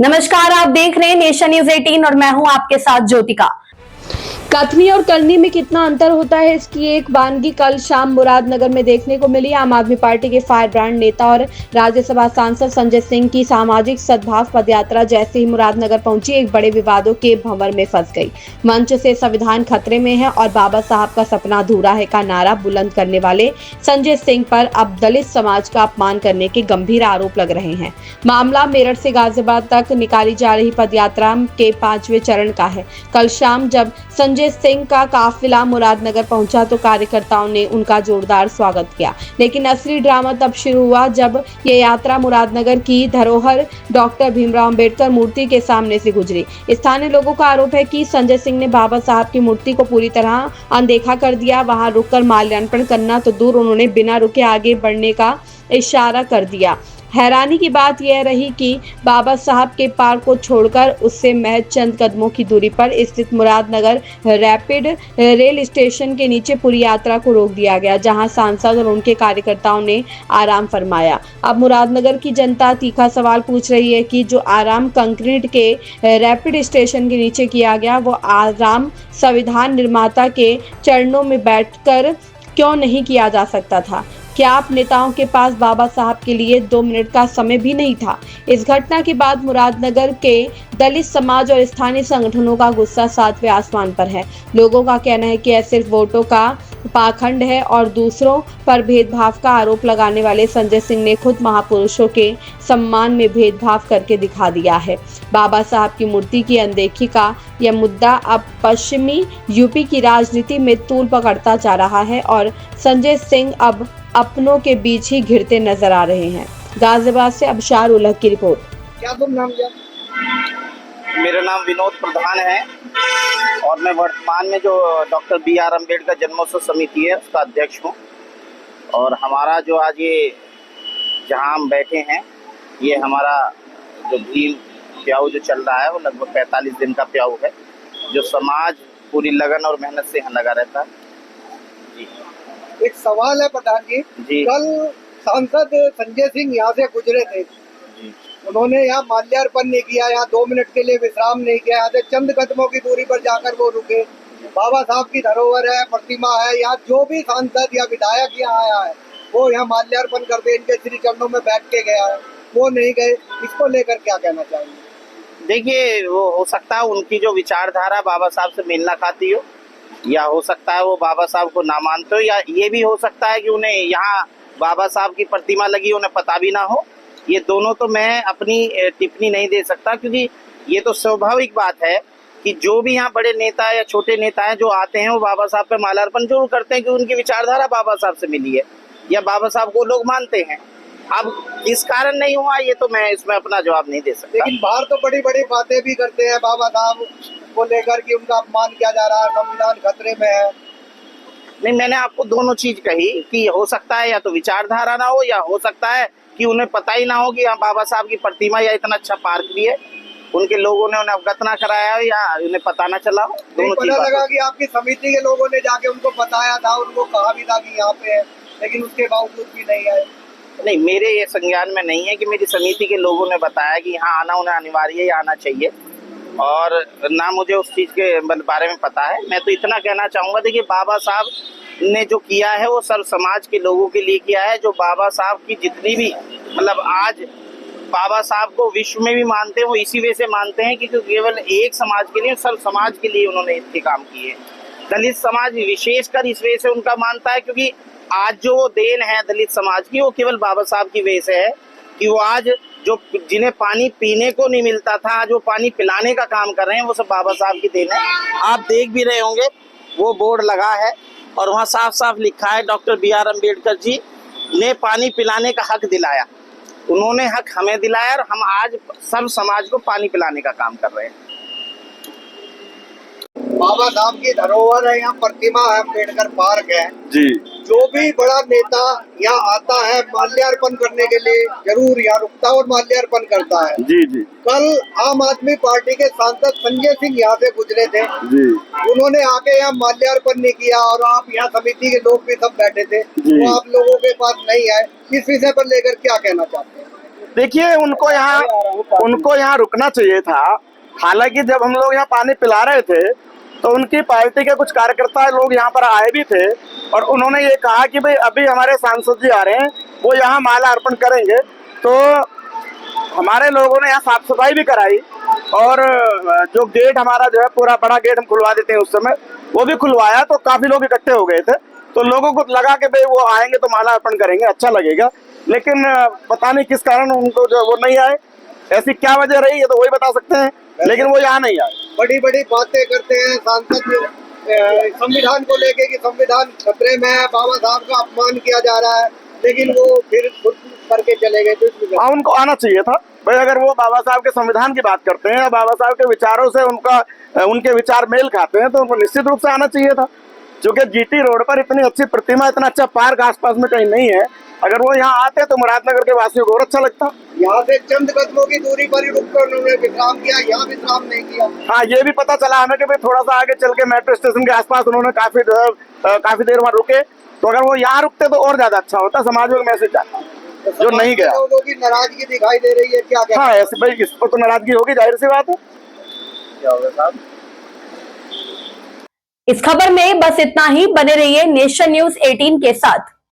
नमस्कार, आप देख रहे हैं नेशन न्यूज 18 और मैं हूं आपके साथ ज्योतिका। कथनी और कलनी में कितना अंतर होता है, इसकी एक वानगी कल शाम मुरादनगर में देखने को मिली। आम आदमी पार्टी के फायर ब्रांड नेता और राज्यसभा सांसद संजय सिंह की सामाजिक सद्भाव पदयात्रा जैसे ही मुरादनगर पहुंची, एक बड़े विवादों के भंवर में फंस गई। मंच से संविधान खतरे में है और बाबा साहब का सपना अधूरा है का नारा बुलंद करने वाले संजय सिंह पर अब दलित समाज का अपमान करने के गंभीर आरोप लग रहे हैं। मामला मेरठ से गाजियाबाद तक निकाली जा रही पदयात्रा के 5वें चरण का है। कल शाम जब संजय सिंह का काफिला मुरादनगर पहुंचा तो कार्यकर्ताओं ने उनका जोरदार स्वागत किया, लेकिन असली ड्रामा तब शुरू हुआ जब ये यात्रा मुरादनगर की धरोहर डॉक्टर भीमराव अंबेडकर मूर्ति के सामने से गुजरी। स्थानीय लोगों का आरोप है कि संजय सिंह ने बाबा साहब की मूर्ति को पूरी तरह अनदेखा कर दिया। वहां रुककर माल्यार्पण करना तो दूर, उन्होंने बिना रुके आगे बढ़ने का इशारा कर दिया। हैरानी की बात यह रही कि बाबा साहब के पार्क को छोड़कर उससे महज चंद कदमों की दूरी पर स्थित मुरादनगर रैपिड रेल स्टेशन के नीचे पूरी यात्रा को रोक दिया गया, जहां सांसद और उनके कार्यकर्ताओं ने आराम फरमाया। अब मुरादनगर की जनता तीखा सवाल पूछ रही है कि जो आराम कंक्रीट के रैपिड स्टेशन के नीचे किया गया, वो आराम संविधान निर्माता के चरणों में बैठकर क्यों नहीं किया जा सकता था? क्या आप नेताओं के पास बाबा साहब के लिए 2 मिनट का समय भी नहीं था? इस घटना के बाद मुरादनगर के दलित समाज और स्थानीय संगठनों का गुस्सा 7वें आसमान पर है। लोगों का कहना है कि यह सिर्फ वोटों का पाखंड है और दूसरों पर भेदभाव का आरोप लगाने वाले संजय सिंह ने खुद महापुरुषों के सम्मान में भेदभाव करके दिखा दिया है। बाबा साहब की मूर्ति की अनदेखी का यह मुद्दा अब पश्चिमी यूपी की राजनीति में तूल पकड़ता जा रहा है और संजय सिंह अब अपनों के बीच ही घिरते नजर आ रहे हैं। गाजियाबाद से अबशार उलग की रिपोर्ट। क्या तुम नाम क्या? मेरा नाम विनोद प्रधान है और मैं वर्तमान में जो डॉक्टर BR अम्बेडकर जन्मोत्सव समिति है उसका अध्यक्ष हूँ। और हमारा जो आज ये जहाँ हम बैठे हैं, ये हमारा जो भीम प्याऊ जो चल रहा है वो लगभग 45 दिन का प्याऊ है, जो समाज पूरी लगन और मेहनत से यहाँ लगा रहता है। जी, एक सवाल है प्रधान जी। कल सांसद संजय सिंह यहाँ से गुजरे थे जी। उन्होंने यहाँ माल्यार्पण नहीं किया, यहाँ 2 मिनट के लिए विश्राम नहीं किया, यहाँ से चंद कदमों की दूरी पर जाकर वो रुके। बाबा साहब की धरोहर है, प्रतिमा है, यहाँ जो भी सांसद या विधायक यहाँ आया है वो यहाँ माल्यार्पण करके इनके श्री चरणों में बैठ के गया है, वो नहीं गए। इसको लेकर क्या कहना चाहिए? देखिए, वो हो सकता है उनकी जो विचारधारा बाबा साहब से मेल ना खाती हो, या हो सकता है वो बाबा साहब को ना मानते हो, या ये भी हो सकता है कि उन्हें यहाँ बाबा साहब की प्रतिमा लगी उन्हें पता भी ना हो। ये दोनों तो मैं अपनी टिप्पणी नहीं दे सकता, क्योंकि ये तो स्वाभाविक बात है कि जो भी यहाँ बड़े नेता या छोटे नेता हैं जो आते हैं वो बाबा साहब पे माल्यार्पण जरूर करते हैं कि उनकी विचारधारा बाबा साहब से मिली है या बाबा साहब को लोग मानते हैं। अब इस कारण नहीं हुआ ये तो मैं इसमें अपना जवाब नहीं दे सकता। लेकिन बाहर तो बड़ी बड़ी बातें भी करते हैं बाबा साहब को लेकर कि उनका अपमान किया जा रहा है, संविधान खतरे में है। नहीं, मैंने आपको दोनों चीज कही कि हो सकता है या तो विचारधारा ना हो, या हो सकता है कि उन्हें पता ही ना हो कि यहाँ बाबा साहब की प्रतिमा या इतना अच्छा पार्क भी है, उनके लोगों ने उन्हें अवगत ना कराया हो या उन्हें पता ना चला हो। दोनों चीज पता लगा कि आपकी समिति के लोगों ने जाके उनको बताया था, उनको कहा भी था कि यहाँ पे है, लेकिन उसके बावजूद भी नहीं आए। नहीं, मेरे ये संज्ञान में नहीं है कि मेरी समिति के लोगों ने बताया कि यहाँ आना उन्हें अनिवार्य है या आना चाहिए, और ना मुझे उस चीज़ के बारे में पता है। मैं तो इतना कहना चाहूँगा, देखिए बाबा साहब ने जो किया है वो सर्व समाज के लोगों के लिए किया है। जो बाबा साहब की जितनी भी मतलब आज बाबा साहब को विश्व में भी मानते हैं, वो इसी वजह से मानते हैं कि केवल एक समाज के लिए, सर्व समाज के लिए उन्होंने इतने काम किए। दलित समाज विशेषकर इस वजह से उनका मानता है क्योंकि आज जो वो देन है दलित समाज की, वो केवल बाबा साहब की वजह से है कि वो आज जो जिन्हें पानी पीने को नहीं मिलता था, आज वो पानी पिलाने का काम कर रहे हैं, वो सब बाबा साहब की देन है। आप देख भी रहे होंगे वो बोर्ड लगा है और वहाँ साफ साफ लिखा है डॉक्टर BR अम्बेडकर जी ने पानी पिलाने का हक दिलाया। उन्होंने हक हमें दिलाया और हम आज सब समाज को पानी पिलाने का काम कर रहे हैं। बाबा साहब की धरोहर है, यहाँ प्रतिमा है, अम्बेडकर पार्क है जी। जो भी बड़ा नेता यहाँ आता है माल्यार्पण करने के लिए जरूर यहाँ रुकता और माल्यार्पण करता है। जी जी। कल आम आदमी पार्टी के सांसद संजय सिंह यहाँ से गुजरे थे जी। उन्होंने आके यहाँ माल्यार्पण नहीं किया और आप यहाँ समिति के लोग भी सब बैठे थे, वो आप लोगों के पास नहीं आए। इस विषय पर लेकर क्या कहना चाहते हैं? देखिए उनको यहाँ रुकना चाहिए था। हालांकि जब हम लोग यहाँ पानी पिला रहे थे तो उनकी पार्टी के कुछ कार्यकर्ता लोग यहाँ पर आए भी थे और उन्होंने ये कहा कि भाई अभी हमारे सांसद जी आ रहे हैं, वो यहाँ माला अर्पण करेंगे। तो हमारे लोगों ने यहाँ साफ सफाई भी कराई और जो गेट हमारा जो है पूरा बड़ा गेट हम खुलवा देते हैं उस समय, वो भी खुलवाया। तो काफी लोग इकट्ठे हो गए थे, तो लोगों को लगा कि भाई वो आएंगे तो माला अर्पण करेंगे, अच्छा लगेगा। लेकिन पता नहीं किस कारण उनको जो वो नहीं आए, ऐसी क्या वजह रही है तो वही बता सकते हैं, लेकिन वो यहाँ नहीं आए। बड़ी बड़ी बातें करते हैं सांसद संविधान को लेके कि संविधान खतरे में है, बाबा साहब का अपमान किया जा रहा है, लेकिन वो फिर खुद करके चले गए। तो हाँ, उनको आना चाहिए था भाई। अगर वो बाबा साहब के संविधान की बात करते हैं, बाबा साहब के विचारों से उनके विचार मेल खाते हैं, तो उनको निश्चित रूप से आना चाहिए था। क्योंकि जीटी रोड पर इतनी अच्छी प्रतिमा, इतना अच्छा पार्क आसपास में कहीं नहीं है। अगर वो यहाँ आते तो मुरादनगर के वासियों को और अच्छा लगता। यहाँ से चंद कदमों की दूरी पर ही रुककर उन्होंने विश्राम किया, यहाँ विश्राम नहीं किया। हाँ, ये भी पता चला हमें कि भाई थोड़ा सा आगे चल के मेट्रो स्टेशन के आसपास उन्होंने काफी देर वहाँ रुके। तो अगर वो यहाँ रुकते तो और ज्यादा अच्छा होता, समाज में मैसेज जाता, जो नहीं गया। लोगों की नाराजगी दिखाई दे रही है, क्या क्या? हाँ, ऐसे भाई इस पर तो नाराजगी होगी, जाहिर सी बात है। क्या होगा साहब? इस खबर में बस इतना ही। बने रहिए नेशन न्यूज 18 के साथ।